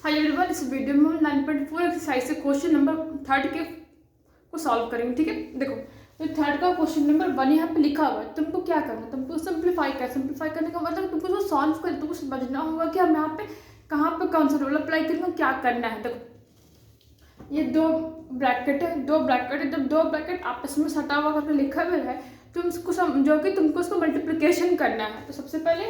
Hi everyone, इस video में हम 9.4 एक्सरसाइज से क्वेश्चन नंबर 3 के को सॉल्व करेंगे। ठीक है, देखो तो 3 का क्वेश्चन नंबर 1 यहाँ पे लिखा हुआ है। तुमको क्या करना है, तुमको सिंप्लीफाई करने का मतलब तुमको जो सॉल्व कर तुमको समझना होगा कि हम यहाँ पे कहाँ पे कौन सा रूल अप्लाई करेंगे, क्या करना है। देखो ये दो ब्रैकेट है, जब दो ब्रैकेट आपस में सटा हुआ करके लिखा हुआ है तुम उसको समझो कि तुमको उसको मल्टीप्लिकेशन करना है। तो सबसे पहले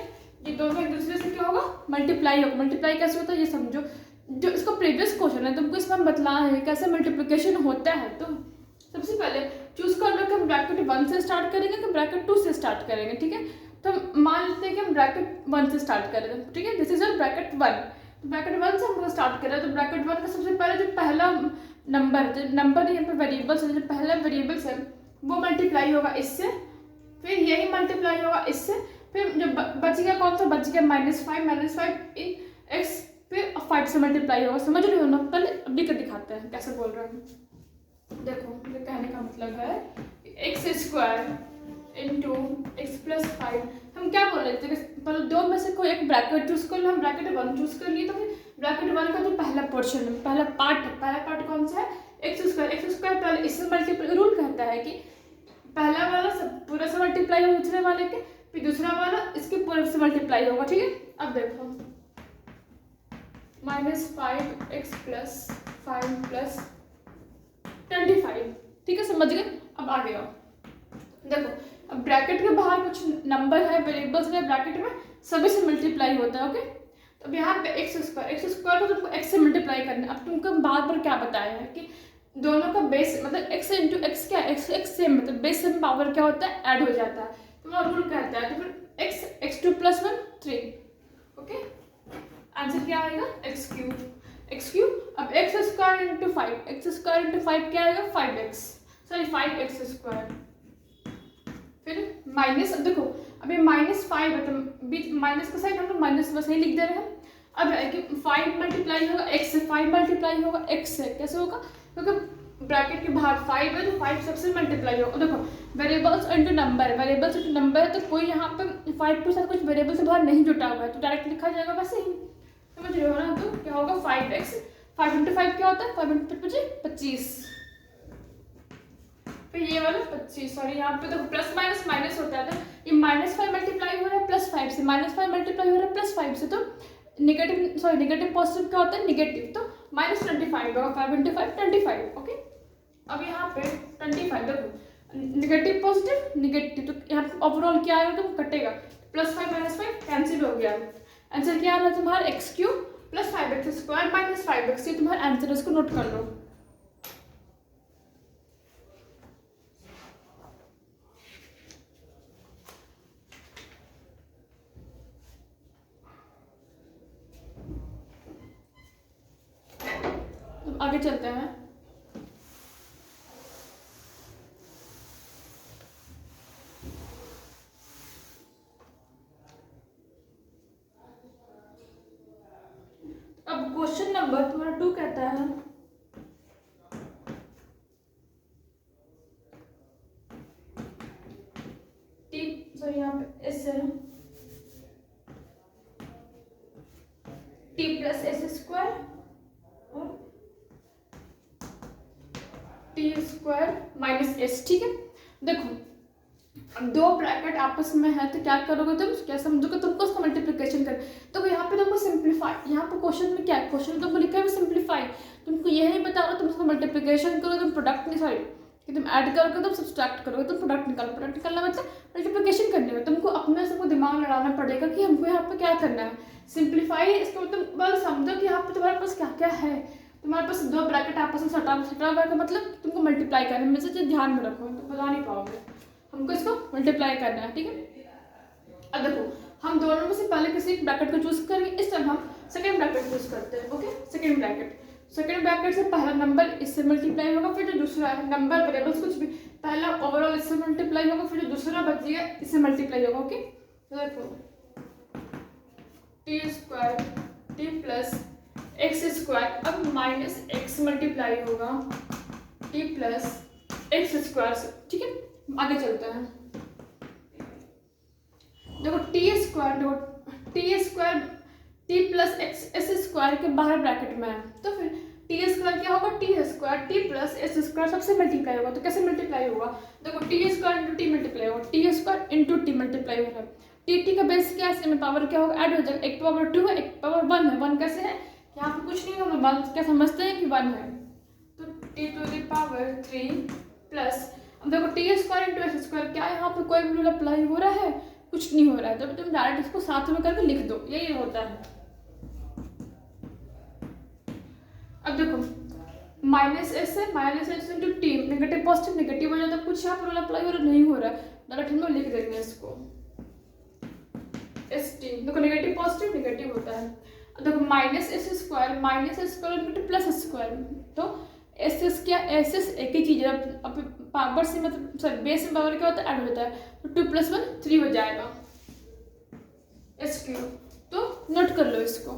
ये दोनों एक दूसरे से क्या होगा, मल्टीप्लाई होगा। मल्टीप्लाई कैसे होता है ये समझो। जो इसका प्रीवियस क्वेश्चन है तुमको इसमें बतलाना है कैसे मल्टीप्लिकेशन होता है। तो सबसे पहले चूज कर लो कि हम ब्रैकेट 1 से स्टार्ट करेंगे कि ब्रैकेट 2 से स्टार्ट करेंगे। ठीक है, तो हम मान लेते हैं कि हम ब्रैकेट 1 से स्टार्ट करेंगे। ठीक है, दिस इज योर ब्रैकेट 1। तो ब्रैकेट 1 से हम लोग स्टार्ट करें तो ब्रैकेट 1 का सबसे पहले जो पहला नंबर यहाँ पे वेरिएबल्स है, जो पहला वेरिएबल्स है वो मल्टीप्लाई होगा इससे, फिर यही मल्टीप्लाई होगा इससे, फिर जो बच गया कौन सा बच गया -5 इन एक्स, फिर 5 से मल्टीप्लाई होगा। समझ रहे हो ना? पहले अभी कर दिखाते हैं कैसे बोल रहे हैं। देखो ये कहने का मतलब है x² इंटू एक्स प्लस 5। हम क्या बोल रहे थे, पहले दो में से कोई एक ब्रैकेट चूज कर लो। हम ब्रैकेट 1 चूज कर लिए तो फिर ब्रैकेट 1 का जो पहला पोर्शन है, पहला पार्ट कौन सा है, x²। पहले इससे मल्टीप्लाई रूल कहता है कि पहला वाला सब पूरा से मल्टीप्लाई होगा दूसरे वाले के, फिर दूसरा वाला इसके पूरे से मल्टीप्लाई होगा। ठीक है, अब देखो -5x + 5 + 25। ठीक है, समझ गए? अब आगे आओ। देखो अब ब्रैकेट के बाहर कुछ नंबर है, वेरिएबल्स है ब्रैकेट में, सभी से मल्टीप्लाई होता है। ओके, तो अब यहाँ पे x² को तुमको x से मल्टीप्लाई करना है। अब तुमको बार बार क्या बताया है कि दोनों का बेस मतलब x इंटू एक्स क्या, x से मतलब बेस से पावर क्या होता है, ऐड हो जाता है। तो वो रूल कहता है तो फिर x2 + 1 3। ओके, आंसर क्या आएगा, x3। अब x² इंटू 5 क्या आएगा, 5x²। फिर माइनस, अब देखो अब ये -5 है तो बीच माइनस का साइन हम लोग माइनस बस नहीं लिख दे रहे हैं। अब है कि 5 मल्टीप्लाई होगा x से, 5 मल्टीप्लाई होगा x से। कैसे होगा, क्योंकि ब्रैकेट के बाहर 5 है तो 5 सबसे मल्टीप्लाई होगा। देखो वेरिएबल्स इंटू नंबर है तो कोई यहाँ पे 5 के साथ कुछ वेरिएबल से बाहर नहीं जुटा हुआ है तो डायरेक्ट लिखा जाएगा वैसे ही। समझ रहे हो ना? तो क्या होगा 5x, 5 इंटू 5 क्या होता है, 5 इंटू 25। फिर ये वाला 25, सॉरी यहाँ पे तो प्लस माइनस होता है। तो ये -5 मल्टीप्लाई हो रहा है +5 से, -5 मल्टीप्लाई हो रहा है +5 से, तो नेगेटिव पॉजिटिव क्या होता है, नेगेटिव। तो -25 होगा, 5 इंटू 5 25। ओके, अब यहाँ पे 25 देखो नेगेटिव पॉजिटिव नेगेटिव, तो यहाँ पे ओवरऑल क्या आएगा, तो कटेगा +5 -5 कैंसिल हो गया। आंसर क्या आ रहा है तुम्हारा, x³ + 5x² - 5x। ये तुम्हारा आंसर, इसको नोट कर लो। आगे चलते हैं। अब क्वेश्चन नंबर तुम्हारा 2 कहता है यहाँ पे s है t + s² और t² - s। ठीक है, देखो अब दो ब्रैकेट आपस में है तो क्या करोगे तुम, क्या समझोगे, तुमको उसका मल्टीप्लिकेशन कर। तो यहाँ पे तुमको सिंप्लीफाई, यहाँ पे क्वेश्चन में क्या है, क्वेश्चन में तुमको लिखा है सिंप्लीफाई। तुमको ये नहीं बता रहा तुम उसका मल्टीप्लिकेशन करो, तुम प्रोडक्ट नहीं, सॉरी कि तुम ऐड करोगे, तुम सब्सट्रैक्ट करोगे, तुम प्रोडक्ट निकालना मतलब मल्टीप्लिकेशन करने में तुमको अपने से दिमाग लड़ाना पड़ेगा कि हमको यहाँ पे क्या करना है। सिंप्लीफाई इसको तुम बस समझो कि यहाँ पे तुम्हारे पास क्या क्या है। तुम्हारे पास दो ब्रैकेट आपस में सटा हुआ का मतलब तुमको मल्टीप्लाई करने में से ध्यान में रखो, तो बता नहीं पाओगे, हमको इसको मल्टीप्लाई करना है। ठीक है, अब देखो हम दोनों में से पहले किसी एक ब्रैकेट को चूज करेंगे, इस टाइम हम सेकंड ब्रैकेट चूज करते हैं। ओके, सेकंड ब्रैकेट से पहला नंबर इससे मल्टीप्लाई होगा, फिर जो दूसरा नंबर वेरिएबल्स कुछ भी, पहला ओवरऑल इससे मल्टीप्लाई होगा, फिर जो दूसरा बच गया इससे मल्टीप्लाई होगा। ओके, तो देखो t² + x², अब -x मल्टीप्लाई होगा t + x² से। ठीक है, आगे चलते हैं। देखो t² t + s² स्क्वायर के बाहर ब्रैकेट में है, तो फिर टी स्क्वायर क्या होगा, T square T plus S square सबसे मल्टीप्लाई होगा। तो कैसे मल्टीप्लाई होगा, देखो T square into T multiply होगा, T square into T multiply होगा। टी का बेस क्या है, इसमें पावर क्या होगा, ऐड हो जाएगा, एक पावर 2 है, एक पावर 1 है। 1 कैसे है, यहाँ पे कुछ नहीं है, हम बात क्या समझते हैं कि 1 है, तो T to the power 3 plus, अब देखो T square into S square क्या है, यहाँ पे कोई रूल अप्लाई हो रहा है, कुछ नहीं हो रहा है, तो तुम डायरेक्ट इसको साथ में करके लिख दो, यही होता है। अब देखो माइनस एस है, minus S into T, negative positive negative हो जाता है, कुछ यहाँ पर रूल अप्लाई हो रहा नहीं हो रहा है, डायरेक्ट हम लोग लिख देंगे इसको एस टी। देखो नेगेटिव पॉजिटिव नेगेटिव होता है। देखो minus S square into plus square, तो एस एस क्या, एस एस एक ही चीज़ है, अब पावर से मतलब सॉरी बेस में पावर क्या होता है, ऐड हो जाता है, तो 2 + 1 3 हो जाएगा एस क्यू। तो नोट कर लो इसको।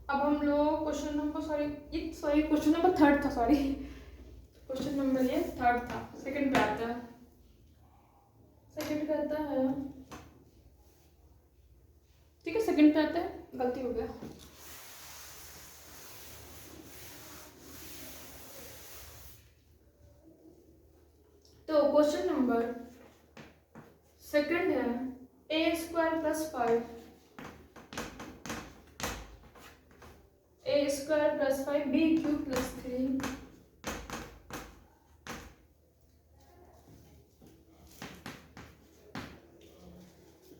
अब हम लोग क्वेश्चन नंबर थर्ड था, क्वेश्चन नंबर ये थर्ड था, सेकंड पे आता है, सेकंड पे आता है, ठीक है सेकंड पे आता है, गलती हो गया। तो क्वेश्चन नंबर सेकंड है A square plus 5 A square plus 5 B cube plus 3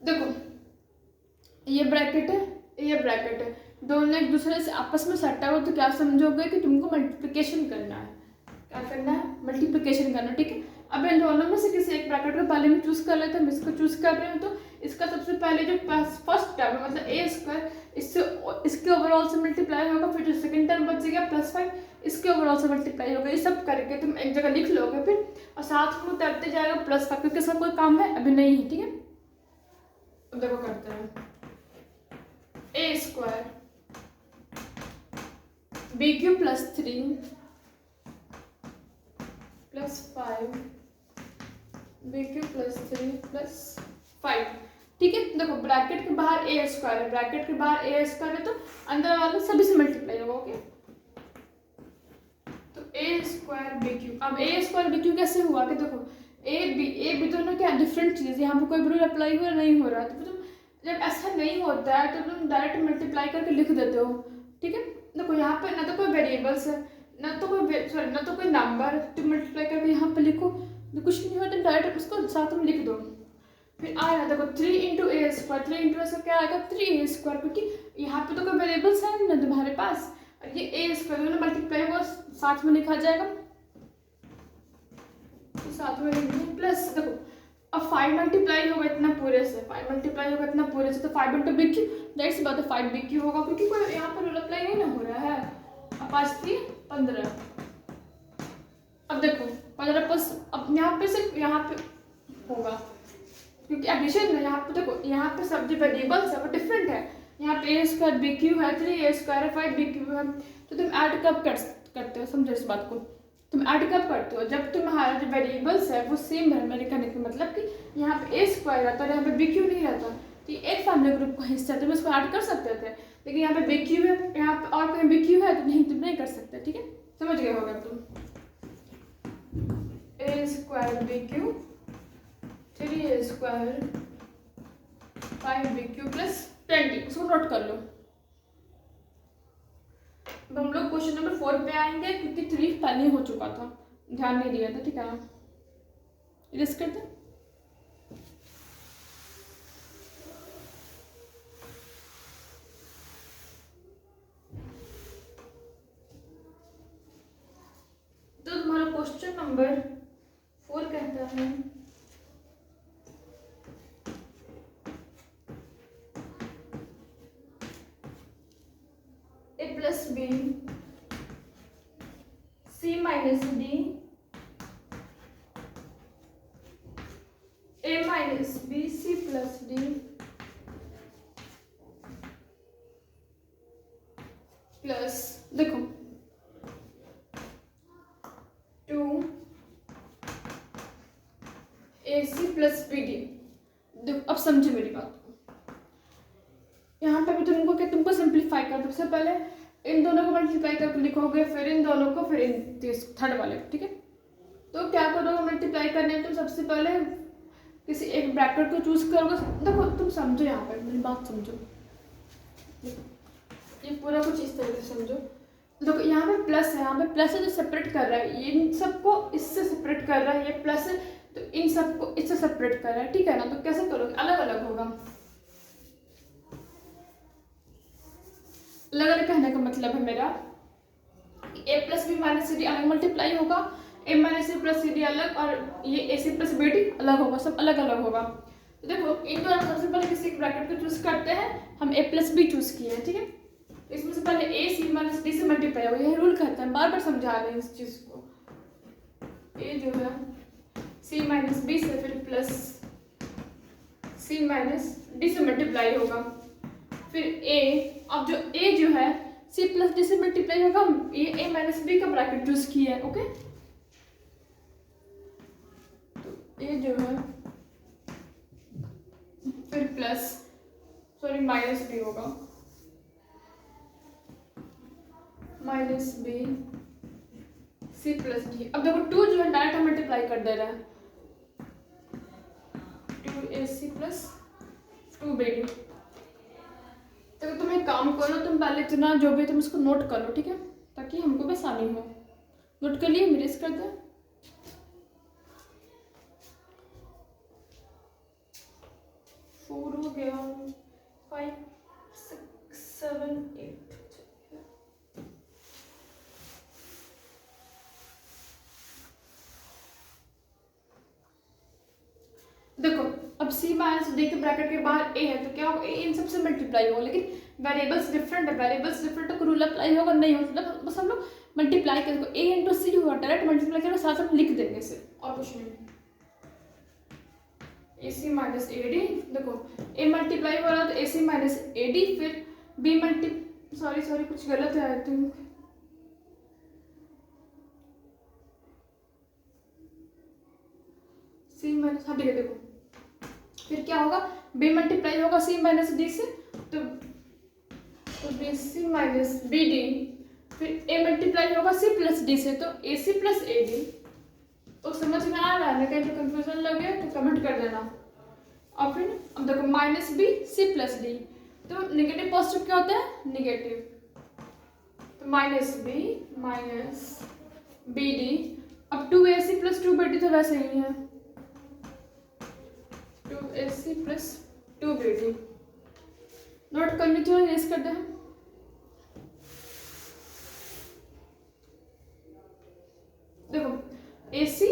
देखो ये ब्रैकेट है, ये ब्रैकेट है, दोनों एक दूसरे से आपस में सटा हुआ, तो क्या समझोगे कि तुमको मल्टीप्लिकेशन करना है, क्या करना है, मल्टीप्लिकेशन करना, ठीक है। अब इन दोनों में से किसी एक ब्रैकेट को पहले मैं चूज कर लेते हैं, हम इसको चूज कर रहे हैं, तो इसका सबसे पहले जो फर्स्ट टर्म है मतलब ए स्क्वायर, इससे इसके ओवरऑल से मल्टीप्लाई होगा, फिर जो सेकंड टर्म बचेगा प्लस 5 इसके ओवरऑल से मल्टीप्लाई होगा, ये सब करके तुम एक जगह लिख लोगे फिर, और साथ में उतरते जाएगा प्लस 5, क्योंकि इसका कोई काम है अभी नहीं है, ठीक है। अब देखो करते हैं A square B Q plus 3 plus 5 B Q plus 3 plus 5, ठीक है। देखो ब्रैकेट के बाहर ए स्क्वायर है, ब्रैकेट के बाहर ए स्क्वायर है, तो अंदर वाले सभी से मल्टीप्लाई होगा, ओके। तो ए स्क्वायर बी क्यू, अब ए स्क्वायर बी क्यू कैसे हुआ कि देखो ए बी दोनों क्या डिफरेंट चीज़, यहाँ पे कोई रूल अप्लाई हो नहीं हो रहा है, तो तुम जब ऐसा नहीं होता है तो तुम डायरेक्ट मल्टीप्लाई करके लिख देते हो, ठीक है। देखो यहाँ पे ना तो कोई वेरिएबल्स है, ना तो कोई नंबर, तुम मल्टीप्लाई करके यहाँ पे लिखो, तो कुछ नहीं होता, डायरेक्ट उसको साथ में लिख दो। फिर आएगा देखो 3 इंटू ए स्क्वायर, 3 इंटू ए क्या आएगा 3 ए स्क्वायर, क्योंकि यहाँ पे तो कोई वेरिएबल्स है ना तुम्हारे पास, और ये ए स्क्वायर दोनों मल्टीप्लाई होगा साथ में लिखा जाएगा, तो साथ में लिखेंगे प्लस, देखो अब 5 मल्टीप्लाई होगा इतना पूरे से, 5 मल्टीप्लाई होगा इतना पूरे से, तो 5 इंटू बी क्यू, दैट्स बात है 5 बी क्यू होगा, क्योंकि कोई यहाँ पर रूल अप्लाई नहीं ना हो रहा है। अब 5 3 15, अब देखो 15 प्लस, अब यहाँ पे सिर्फ यहाँ पे होगा, क्योंकि एडिशन है यहाँ पे, देखो यहाँ पे सब जो वेरिएबल्स है वो डिफरेंट है, यहाँ पे ए स्क्वायर बी क्यू है, 3 ए स्क्वायर है, 5 बी क्यू है, तो तुम ऐड कब करते हो, समझो इस बात को, तुम ऐड कब करते हो, जब तुम्हारा जो वेरिएबल्स है वो सेम है, मेरे कहने का मतलब कि यहाँ पे ए स्क्वायर रहता है, यहाँ पे बी क्यू नहीं रहता, तो ये एक फैमिली ग्रुप का हिस्सा है, तुम इसको ऐड कर सकते थे, लेकिन यहाँ पे बी क्यू है, यहाँ पे और कहीं बी क्यू है, तो नहीं तुम नहीं कर सकते, ठीक है, समझ गए होगा तुम। ए स्क्वायर बी क्यू 3 ए स्क्वायर 5 बी क्यू प्लस 20, उसको नोट कर लो। अब हम लोग क्वेश्चन नंबर 4 पे आएंगे, क्योंकि 3 पहले हो चुका था, ध्यान नहीं दिया था, ठीक है। इरेज करते हैं। तो तुम्हारा क्वेश्चन नंबर 4 कहता है A plus B C minus D A minus B C plus D plus, देखो 2 A C plus B D. देखो अब समझो मेरी बात को, यहाँ पे पे तुमको क्या, तुमको सिंप्लीफाई कर, सबसे पहले इन दोनों को मल्टीप्लाई करके लिखोगे, फिर इन दोनों को, फिर इन थर्ड वाले को, ठीक है। तो क्या करोगे, मल्टीप्लाई करने में तुम सबसे पहले किसी एक ब्रैकेट को चूज करोगे। देखो तुम समझो, यहाँ पर मेरी बात समझो, ये पूरा कुछ इस तरीके से समझो। देखो यहाँ पे प्लस है, यहाँ पे प्लस है जो सेपरेट कर रहा है, इन सबको इससे सेपरेट कर रहा है, ये प्लस है तो इन सबको इससे सेपरेट कर रहा है, ठीक है ना। तो कैसे करोगे, अलग अलग होगा। अलग अलग कहने का मतलब है मेरा A plus B minus C D अलग मल्टीप्लाई होगा, A minus C plus C D अलग, और ये A C plus B D अलग होगा, सब अलग अलग होगा। तो देखो इन दोनों सबसे पहले किसी ब्रैकेट को चूज करते हैं, हम ए प्लस बी चूज किए हैं, ठीक है। इसमें से पहले ए सी माइनस डी से मल्टीप्लाई होगा, यही रूल कहता है, बार बार समझा रहे हैं इस चीज को। ए जो है सी माइनस बी से फिर प्लस सी माइनस डी से मल्टीप्लाई होगा, फिर ए, अब जो ए जो है सी प्लस डी से मल्टीप्लाई होगा, ये ए माइनस बी का ब्रैकेट चूज किया है, ओके। तो ए जो है फिर प्लस सॉरी माइनस बी होगा, minus B C plus D. अब देखो टू जो है डायरेक्ट मल्टीप्लाई कर दे रहा है, two A C plus two B D. तो तुम एक काम करो, तुम पहले इतना जो भी तुम इसको नोट कर लो, ठीक है, ताकि हमको भी आसानी हो। नोट कर लिए, मेरेज कर दे। फोर हो गया, 5 6 7 8। देखो अब c माइनस डी के ब्रैकेट के बाहर a है, तो क्या होगा, a इन सबसे मल्टीप्लाई होगा, लेकिन वेरिएबल्स डिफरेंट है, वेरिएबल्स डिफरेंट तो रूल अप्लाई होगा नहीं हो, मतलब बस हम लोग मल्टीप्लाई करेंगे, a इंटू सी होगा, डायरेक्ट मल्टीप्लाई करेंगे, साथ साथ लिख देंगे इसे, और कुछ नहीं। ए सी माइनस ए डी, देखो a मल्टीप्लाई हो रहा है तो ए सी माइनस ए डी, फिर b मल्टी सॉरी कुछ गलत है आई थिंक, सी माइनस, हाँ ठीक है। देखो फिर क्या होगा, b मल्टीप्लाई होगा c माइनस डी से, तो B C minus B D, फिर a मल्टीप्लाई होगा c प्लस डी से, तो ए सी प्लस ए डी। तो समझ में आ रहा है ना, कहीं तो कंफ्यूजन लगे तो कमेंट कर देना। और फिर अब देखो minus B C plus D, तो नेगेटिव पॉजिटिव क्या होता है, नेगेटिव, तो माइनस बी डी। अब two A C plus two B D तो वैसे ही है, two A C plus two B D. Note करनी थी, रेस कर दे। देखो ए सी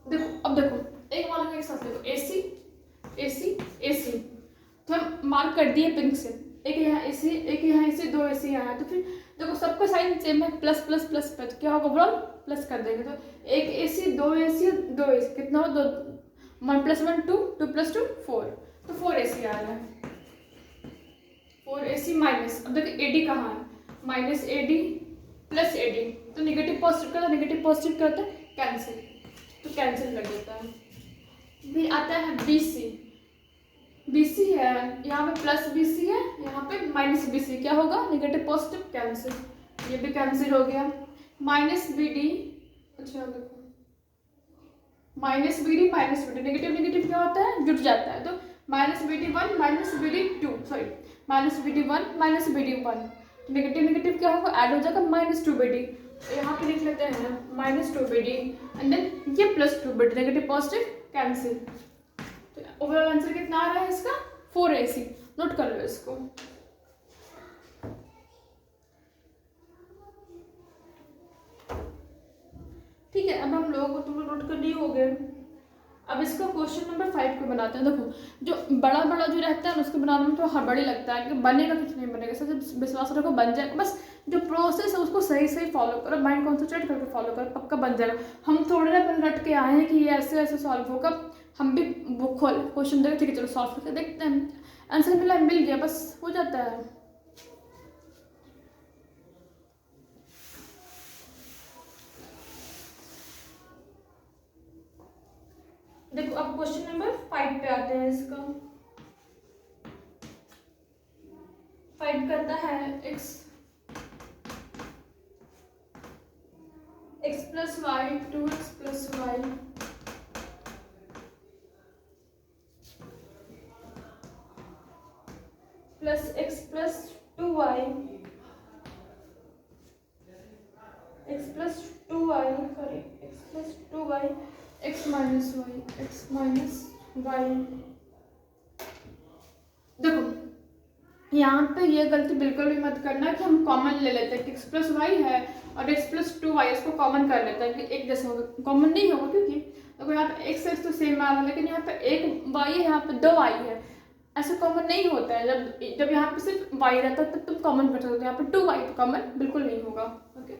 देखो, अब देखो एक वाला के साथ देखो, ए सी ए सी ए सी, तो हम मार्क कर दिए पिंक से, एक यहाँ ए सी, एक यहाँ ए सी, दो ए सी यहाँ है, तो फिर देखो सबका साइन सेम है, प्लस प्लस प्लस प्लस, क्या होगा ओवरऑल प्लस कर देंगे, तो एक ए सी, दो ए सी, दो ए सी, कितना हो, दो, 1 + 1 2, 2 + 2 4, तो 4 ए सी आ रहा है, 4 ए सी माइनस, अब देखो ए डी कहाँ है, minus A D plus A D, तो नेगेटिव पॉजिटिव करता है, नेगेटिव पॉजिटिव करता है कैंसिल, तो कैंसिल कर देता है। फिर आता है बी सी, बी सी है, यहाँ पे प्लस बी सी है, यहाँ पे माइनस बी सी, क्या होगा, नेगेटिव पॉजिटिव कैंसिल, ये भी कैंसिल हो गया। माइनस बी डी, अच्छा देखो minus B D negative negative क्या होता है, जुट जाता है, तो minus B D 1 minus B D 2, sorry minus B D 1 minus B D 1, negative negative क्या होगा, ऐड हो जाएगा, माइनस 2 बी डी, यहाँ पे लिख लेते हैं minus 2 B D, and then ये plus 2 B D, negative positive cancel. तो ओवरऑल आंसर कितना आ रहा है इसका, 4 ए सी। नोट कर लो इसको। ठीक है, अब हम लोगों को तुम लोग नोट कर लिए हो गए। अब इसका क्वेश्चन नंबर 5 को बनाते हैं। देखो जो बड़ा बड़ा जो रहता है ना उसको बनाने में थोड़ा हड़बड़ी लगता है कि बनेगा कुछ नहीं बनेगा, सबसे विश्वास रखो बन जाएगा, बस जो प्रोसेस है उसको सही सही फॉलो करो, माइंड कॉन्सेंट्रेट करके फॉलो करो, पक्का बन जाएगा। हम थोड़े ना पहले रट के आए हैं कि ये ऐसे ऐसे सॉल्व होगा, हम भी बुक खोल क्वेश्चन देखे, ठीक है चलो सॉल्व करके देखते हैं, आंसर मिल गया, बस हो जाता है। देखो अब क्वेश्चन नंबर 5 पे आते हैं। इसका 5 करता है x plus Y 2x plus Y plus x plus 2y sorry x plus 2y x minus Y. देखो यहाँ पे ये गलती बिल्कुल भी मत करना कि हम कॉमन ले लेते हैं कि x प्लस वाई है और x प्लस 2y इसको कॉमन कर लेते हैं कि एक जैसा होगा। कॉमन नहीं होगा क्योंकि देखो यहाँ पे x तो सेम आ रहा है लेकिन यहाँ पे एक y है, यहाँ पे 2 y है। ऐसा कॉमन नहीं होता है। जब यहाँ पे सिर्फ y रहता है तब तुम कॉमन कर सकते हो। यहाँ पे 2y तो कॉमन बिल्कुल नहीं होगा। ओके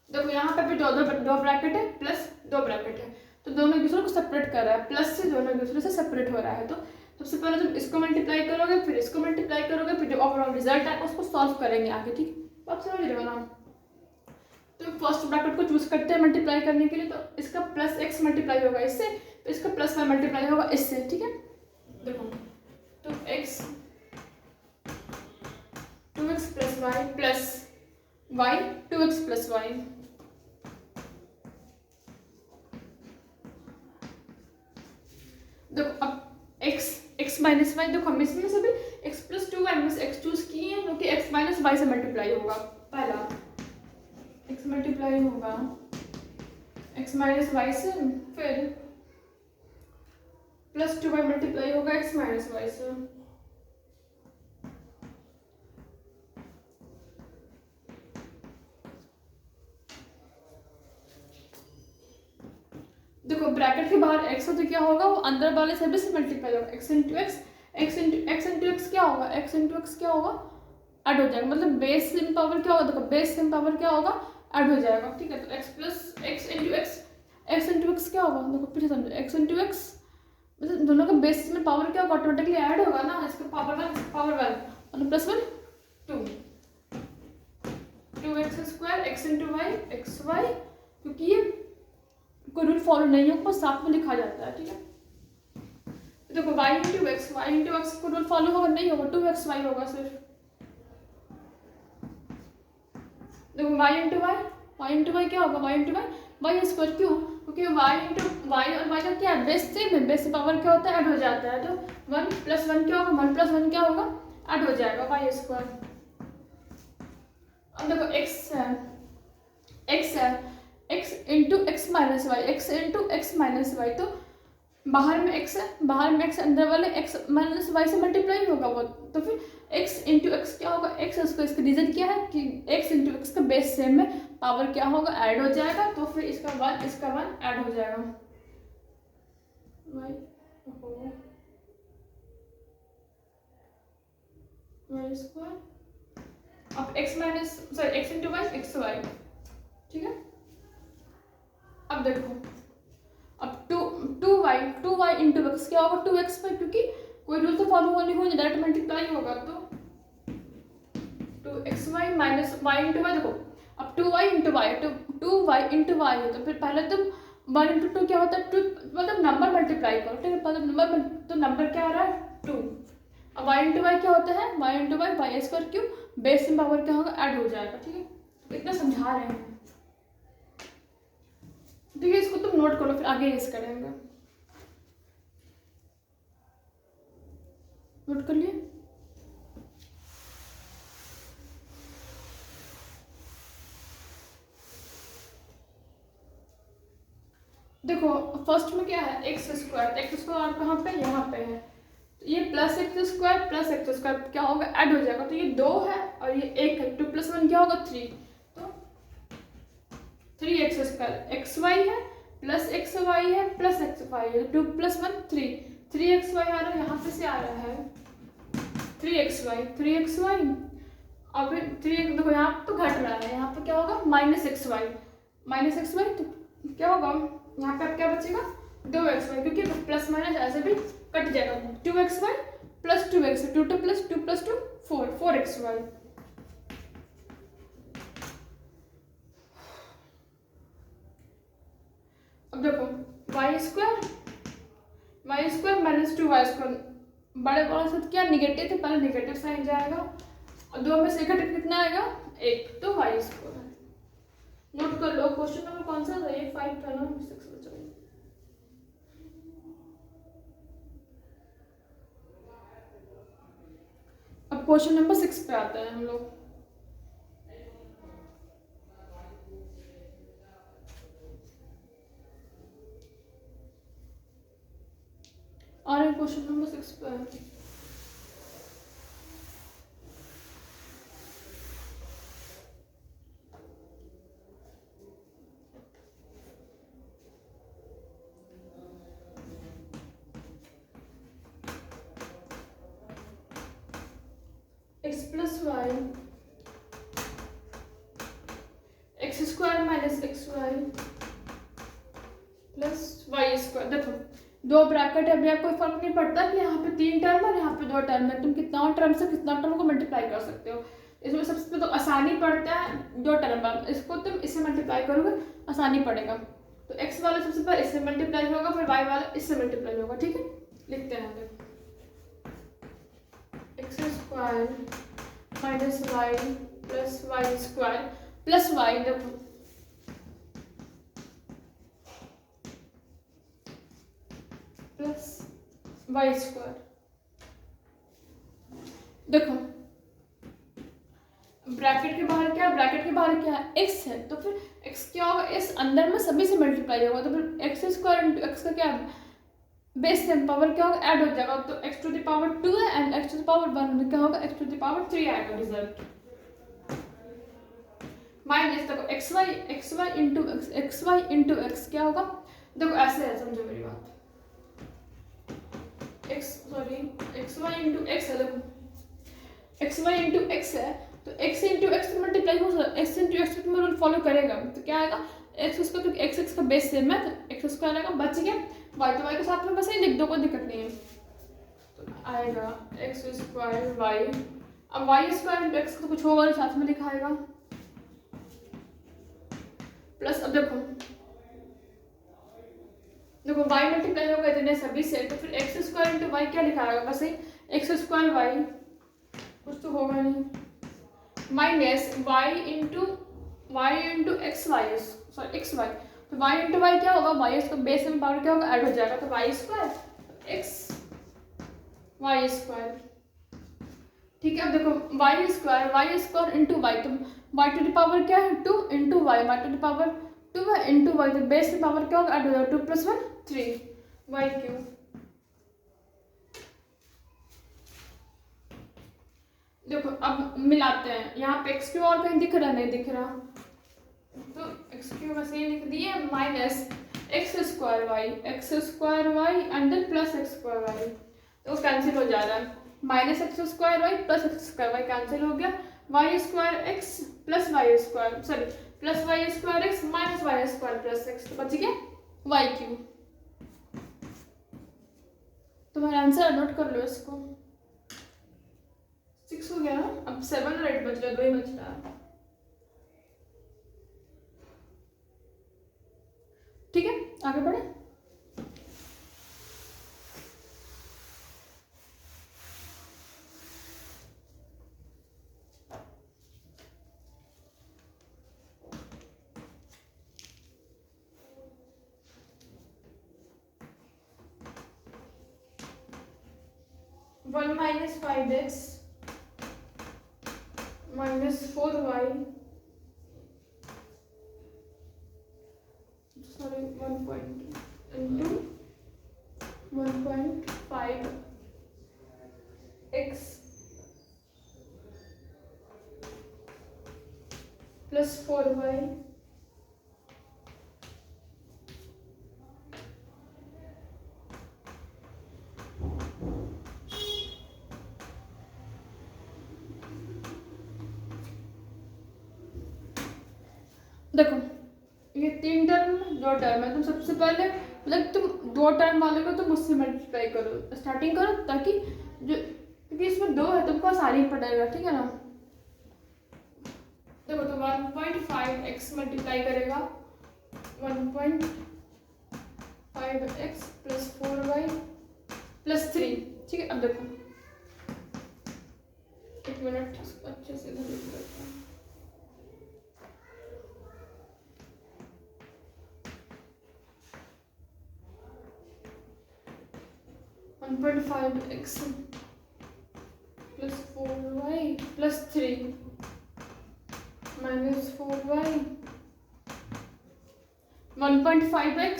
देखो यहाँ पे भी दो ब्रैकेट है प्लस 2 ब्रैकेट है तो दोनों एक दूसरे को सेपरेट कर रहा है। प्लस से दोनों एक दूसरे से सेपरेट हो रहा है। तो सबसे पहले तुम इसको मल्टीप्लाई करोगे, फिर इसको मल्टीप्लाई करोगे, फिर जो ओवरऑल रिजल्ट है उसको सॉल्व करेंगे आगे। ठीक तो आप समझ रहे हो ना। तो फर्स्ट ब्रैकेट को चूज करते हैं मल्टीप्लाई करने के लिए। तो इसका प्लस x मल्टीप्लाई होगा इससे, तो इसका प्लस y मल्टीप्लाई होगा इससे। ठीक है देखो तो x 2x plus y plus y 2x plus y। देखो अब x माइनस वाई, देखो हम इसमें से भी x plus 2y minus x choose किए हैं क्योंकि x माइनस वाई से मल्टीप्लाई होगा। पहला x मल्टीप्लाई होगा x माइनस वाई से, फिर प्लस 2y मल्टीप्लाई होगा x माइनस वाई से। देखो ब्रैकेट के बाहर x हो तो क्या होगा, वो अंदर वाले सभी से मल्टीप्लाई होगा। x इंटू एक्स क्या होगा, x इंटू एक्स क्या होगा, ऐड हो जाएगा। मतलब बेस सेम पावर क्या होगा, देखो बेस सेम पावर क्या होगा, ऐड हो जाएगा। ठीक है तो x plus x into X क्या होगा, देखो फिर समझो x इंटू एक्स मतलब दोनों का बेस में पावर क्या होगा, ऑटोमेटिकली ऐड होगा ना। इसका पावर 1 और plus 1 2x square x into Y X Y, क्योंकि ये कोई रूल फॉलो नहीं है, ऊपर साथ में लिखा जाता है। ठीक है देखो y इंटू एक्स को रूल फॉलो होगा नहीं होगा, 2xy होगा सिर्फ। देखो y इंटू वाई क्या होगा, y इंटू वाई स्क्वायर। क्यों, क्योंकि y इंटू वाई और y का क्या है, बेस सेम है। बेस पावर क्या होता है, ऐड हो जाता है। तो 1 प्लस 1 क्या होगा, 1 प्लस 1 क्या होगा, ऐड हो जाएगा y स्क्वायर। अब देखो x into X minus Y, तो बाहर में x है, बाहर में x, अंदर वाले x माइनस वाई से मल्टीप्लाई होगा वो। तो फिर x इंटू एक्स क्या होगा, x उसको, इसका रीजन क्या है कि x इंटू एक्स का बेस सेम में, पावर क्या होगा, ऐड हो जाएगा। तो फिर इसका 1 ऐड हो जाएगा वाई स्क्वायर। अब x into Y X Y. ठीक है अब देखो अब 2y इंटू एक्स क्या होगा, 2x वाई, क्योंकि कोई रूल तो फॉलो नहीं होगा, डायरेक्ट मल्टीप्लाई होगा। तो 2xy minus y into Y. देखो अब 2y इंटू वाई है तो फिर पहले तुम 1 इंटू 2 क्या होता है, 2 मतलब नंबर मल्टीप्लाई करो। ठीक है मतलब नंबर क्या आ रहा है 2। अब y इंटू वाई क्या होता है, y इंटू वाई स्क्वायर। क्यों, बेस में पावर क्या होगा, ऐड हो जाएगा। ठीक है तो इतना समझा रहे हैं। ठीक है इसको तुम नोट करो, फिर आगे यूज करेंगे। नोट कर लिए। देखो फर्स्ट में क्या है, एक्स स्क्वायर कहाँ पे, यहाँ पे है। तो ये प्लस एक्स स्क्वायर क्या होगा, ऐड हो जाएगा। तो ये 2 है और ये 1 है, 2 प्लस 1 क्या होगा 3। तो 3x स्क्वायर एक्स वाई है प्लस एक्स वाई है प्लस एक्स वाई है, 2 प्लस 1 3x वाई आ रहा है, यहाँ पे से आ रहा है 3x वाई। अब 3 देखो यहाँ तो घट रहा है, यहाँ पे क्या होगा माइनस एक्स वाई। तो क्या होगा, यहाँ पे अब क्या बचेगा 2xy, क्योंकि प्लस माइनस ऐसे भी कट जाएगा। 2xy plus 2x 2 plus 2 4xy। अब देखो y square Y square minus 2 Y square, बड़े वाले साथ क्या निगेटिव थे, पहले निगेटिव साइन जाएगा और 2 में से घटक कितना आएगा 1, तो वाई स्क्वायर। नोट कर लो क्वेश्चन नंबर कौन सा था ये, 5 था ना, 6 बचा। अब क्वेश्चन नंबर 6 पे आते हैं हम लोग। और क्वेश्चन नंबर 6 पे है। x plus Y X square minus X Y plus Y square. देखो दो ब्रैकेट है, अभी आपको फर्क नहीं पड़ता कि यहाँ पे 3 टर्म और यहाँ पे 2 टर्म है, तुम कितना टर्म से कितना टर्म को मल्टीप्लाई कर सकते हो। इसमें सबसे पहले तो आसानी पड़ता है 2 टर्म का, इसको तुम इससे मल्टीप्लाई करोगे आसानी पड़ेगा। तो x वाला सबसे पहले इससे मल्टीप्लाई होगा, फिर y वाला इससे मल्टीप्लाई होगा, ठीक है। लिखते हैं देखो X square minus Y plus Y square plus Y, देखो प्लस वाई स्क्वायर। देखो ब्रैकेट के बाहर क्या है, ब्रैकेट के बाहर क्या है x है, तो फिर x क्या होगा, इस अंदर में सभी से मल्टीप्लाई होगा, तो फिर एक्स स्क्वायर इंटू एक्स का क्या बेस से पावर क्या होगा ऐड हो जाएगा, तो x टू द पावर 2 है and x to the power 1 क्या होगा x टू द पावर 3 आएगा रिजल्ट। माइनस देखो एक्स वाई इंटू एक्स क्या होगा, देखो ऐसे है, समझो मेरी बात, एक्स वाई इंटू एक्स है, देखो एक्स वाई इंटू एक्स है, तो x इंटू एक्स मल्टीप्लाई हो सकता है, x इंटू एक्स में रूल फॉलो करेगा, तो क्या आएगा x उसका, क्योंकि x का बेस सेम है तो x स्क्वायर आएगा, बच गया y, तो y के साथ में बस ही लिख दो, कोई दिक्कत नहीं है, तो आएगा एक्स स्क्वायर वाई। अब वाई स्क्वायर इंटू एक्स तो कुछ होगा नहीं, साथ में लिखाएगा प्लस, अब देखो y मल्टीप्लाई होगा इतने सभी से, तो फिर एक्स स्क्वायर इंटू वाई क्या लिखाएगा, बस ही एक्स स्क्वायर वाई, कुछ तो होगा नहीं, minus Y into X Y, sorry X Y, तो वाई इंटू वाई क्या होगा, वाई इसका बेस में पावर क्या होगा ऐड हो जाएगा, तो Y square X Y square, ठीक है। अब देखो वाई स्क्वायर इंटू वाई, तो वाई टू द पावर क्या है 2 into Y, Y to the power 2 है इंटू वाई, तो बेस में पावर क्या होगा ऐड हो जाएगा, 2 + 1 3 वाई क्यूब। देखो अब मिलाते हैं, यहाँ पे एक्स क्यू और कहीं दिख रहा नहीं दिख रहा, तो एक्स क्यू बस ये लिख दिए minus X square Y and then plus X square Y, तो कैंसिल हो जा रहा है, minus X square Y plus X square Y cancel हो गया, Y square X plus Y square, sorry plus Y square X minus Y square plus X, तो बच गया वाई क्यू। तुम्हारा आंसर नोट कर लो इसको, 6 हो गया ना, अब 7 और 8 बच रहा है, 2 ही बच रहा है, ठीक है आगे बढ़े। One minus 5x minus 4y, sorry 1 into 1.5x plus 4y देखो ये 3 टर्म 2 टर्म है, तुम सबसे पहले मतलब तुम 2 टर्म वाले को तुम उससे मल्टीप्लाई करो, स्टार्टिंग करो, ताकि जो क्योंकि इसमें 2 है तुमको आसानी पड़ेगा, ठीक है ना। देखो तो 1.5x मल्टीप्लाई करेगा 1.5x प्लस 4y +3, ठीक है। अब देखो, एक मिनट इसको अच्छे से इधर लिख लेते हैं। (1.5x + 4y + 3 - 4y) 1.5x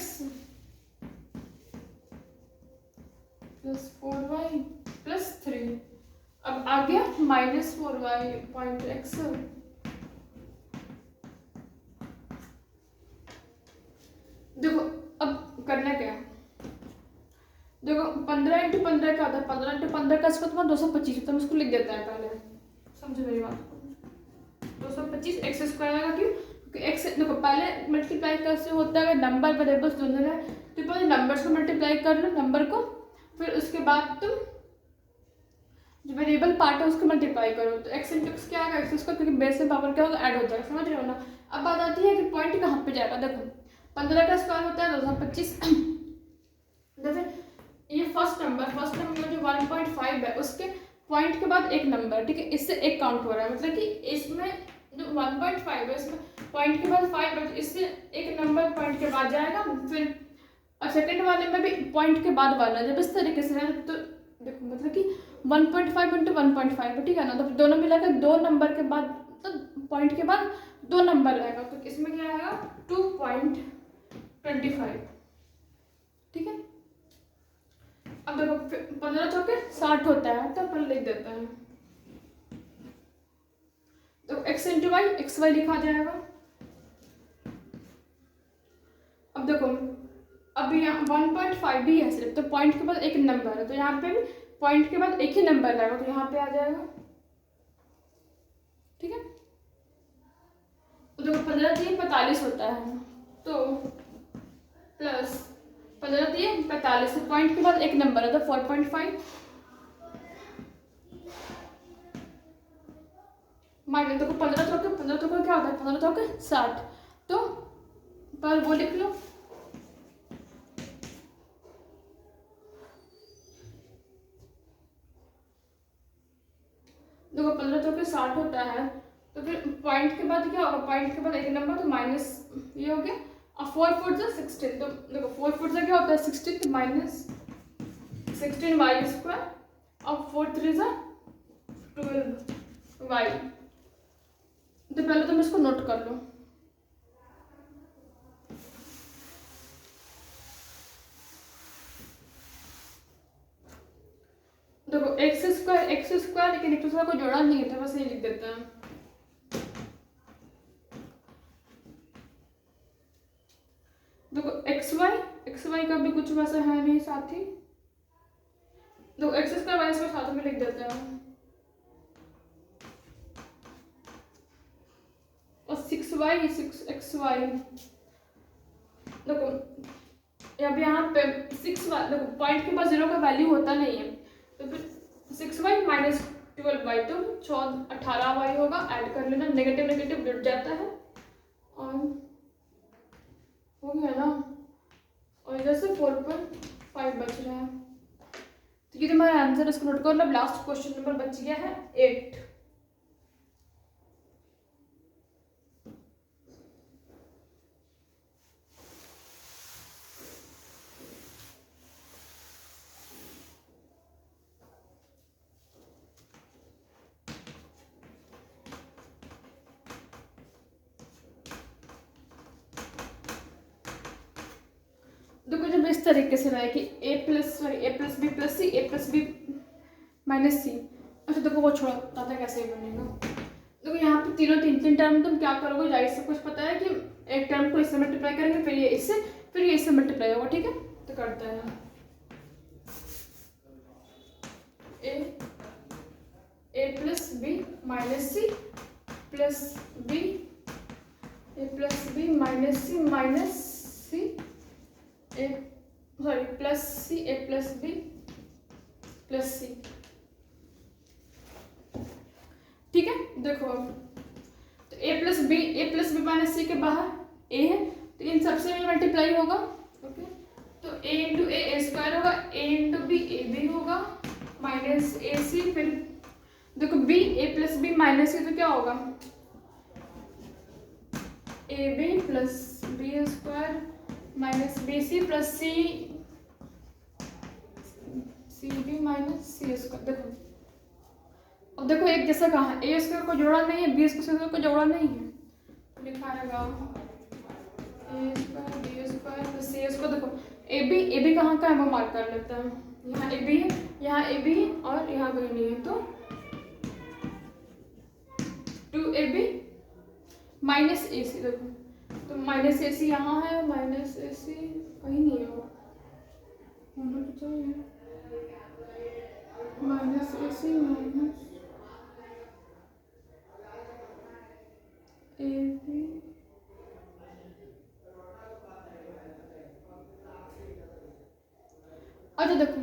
+ 4y + 3। अब आ गया -4y.x। देखो अब करना क्या है, देखो 15 × 15 क्या होता है, 15 × 15 का इसका तुम्हारा 225 होता है, उसको लिख देता है पहले, समझो मेरी बात को। 225 x² आएगा, क्यों? क्योंकि x, देखो पहले मल्टीप्लाई कैसे होता है, अगर नंबर वेरिएबल्स दोनों है तो पहले नंबर्स को मल्टीप्लाई कर लो, नंबर को, फिर उसके बाद तुम जो वेरिएबल पार्ट है उसको मल्टीप्लाई करो, तो x × x क्या आएगा, x², क्योंकि बेस में पावर क्या होगा, ऐड हो जाएगा, समझ रहे हो ना। अब बात आती है कि पॉइंट कहाँ पे जाएगा, देखो 15 का स्क्वायर होता है 225, देखो ये फर्स्ट नंबर में जो 1.5 है उसके पॉइंट के बाद एक नंबर, ठीक है, इससे एक काउंट हो रहा है, मतलब कि इसमें जो 1.5 है इसमें पॉइंट के बाद 5 है, इससे एक नंबर पॉइंट के बाद जाएगा, फिर और सेकंड वाले में भी पॉइंट के बाद वाला, जब इस तरीके से है तो देखो मतलब कि 1.5 × 1.5, ठीक है ना, तो दोनों मिलाकर दो नंबर के बाद, तो पॉइंट के बाद दो नंबर रहेगा, तो इसमें क्या आएगा 2.25, ठीक है। अब देखो 15 चौके 60 होता है, तो अपन लिख देते हैं, तो x × y xy लिखा जाएगा। अब देखो अब यहाँ 1.5 भी है सिर्फ, तो पॉइंट के बाद एक नंबर है, तो यहाँ पे भी पॉइंट के बाद एक ही नंबर रहेगा, तो यहाँ पे आ जाएगा, ठीक है। तो देखो 15 × 3 45 होता है, तो प्लस 15 × 3 45, पॉइंट के बाद एक नंबर है, तो 4.5 माइनस, देखो 15 चौके क्या होता है, 15 चौके 60, तो पर वो लिख लो, देखो 15 चौके 60 होता है, तो फिर पॉइंट के बाद क्या होगा, पॉइंट के बाद एक नंबर, तो माइनस ये हो गया, और 4 × 4 = 16, तो देखो 4 × 4 क्या होता है 16, तो -16y², और 4 × 3 = 12y। तो पहले तुम इसको नोट कर लो, देखो x², लेकिन एक दूसरे को जोड़ा नहीं है, तो बस ये लिख देते हैं। देखो xy का भी कुछ वैसा है नहीं साथी, देखो x² y² साथ में लिख देते हैं, और 6xy, देखो अब यहाँ पे 6y, देखो पॉइंट के पास 0 का वैल्यू होता नहीं है, तो फिर 6y - 12y, तो 18y होगा, ऐड कर लेना, नेगेटिव जुड़ जाता है, और हो गया ना, और इधर से 4.5 बच रहा है, तो ये तुम्हारा आंसर, इसको नोट कर लो। लास्ट क्वेश्चन नंबर बच गया है 8। देखो जब इस तरीके से रहा है कि a + b + c, a + b - c, अच्छा देखो वो छोड़ो, पता कैसे बनेगा, देखो यहाँ पे तीन टर्म तुम क्या करोगे, जाहिर से कुछ पता है कि एक टर्म को इससे मल्टीप्लाई करेंगे, फिर ये इससे, फिर ये इससे मल्टीप्लाई होगा, ठीक है। तो करते हैं a + b - c + b, a + b - c - c, plus c, a + b + c, ठीक है। देखो तो a + b - c के बाहर a है, तो इन सबसे भी मल्टीप्लाई होगा, ओके, तो a × a² होगा, A into B A B होगा माइनस ए सी, फिर देखो B A plus B minus C तो क्या होगा A B plus B square minus B C plus C C B minus C square. देखो अब देखो एक जैसा कहाँ है, ए स्क्वायर को जोड़ा नहीं है, बी स्क्वायर को जोड़ा नहीं है, तो लिखा रहेगा ए स्क्वायर बी स्क्वायर प्लस सी स्क्वायर। देखो ए बी कहाँ का है वो मार्क कर लेते हैं, यहाँ ए बी है, यहाँ ए बी है और यहाँ कहीं नहीं है, तो 2ab माइनस ए सी। देखो तो माइनस ए सी यहाँ है, माइनस ए सी कहीं नहीं है, वो होना तो चाहिए minus A C minus A B अच्छा देखो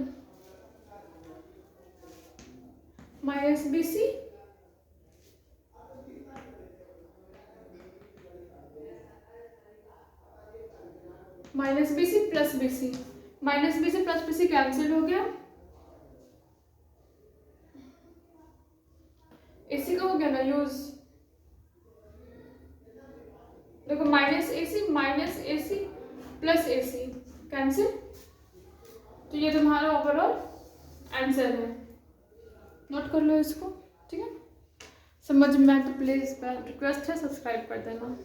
minus B C minus B C plus B C, minus B C plus B C cancel हो गया, इसी का हो गया ना यूज। देखो minus A C plus A C cancel, तो ये तुम्हारा ओवरऑल आंसर है, नोट कर लो इसको, ठीक है। समझ में आए तो प्लीज़ रिक्वेस्ट है सब्सक्राइब कर देना।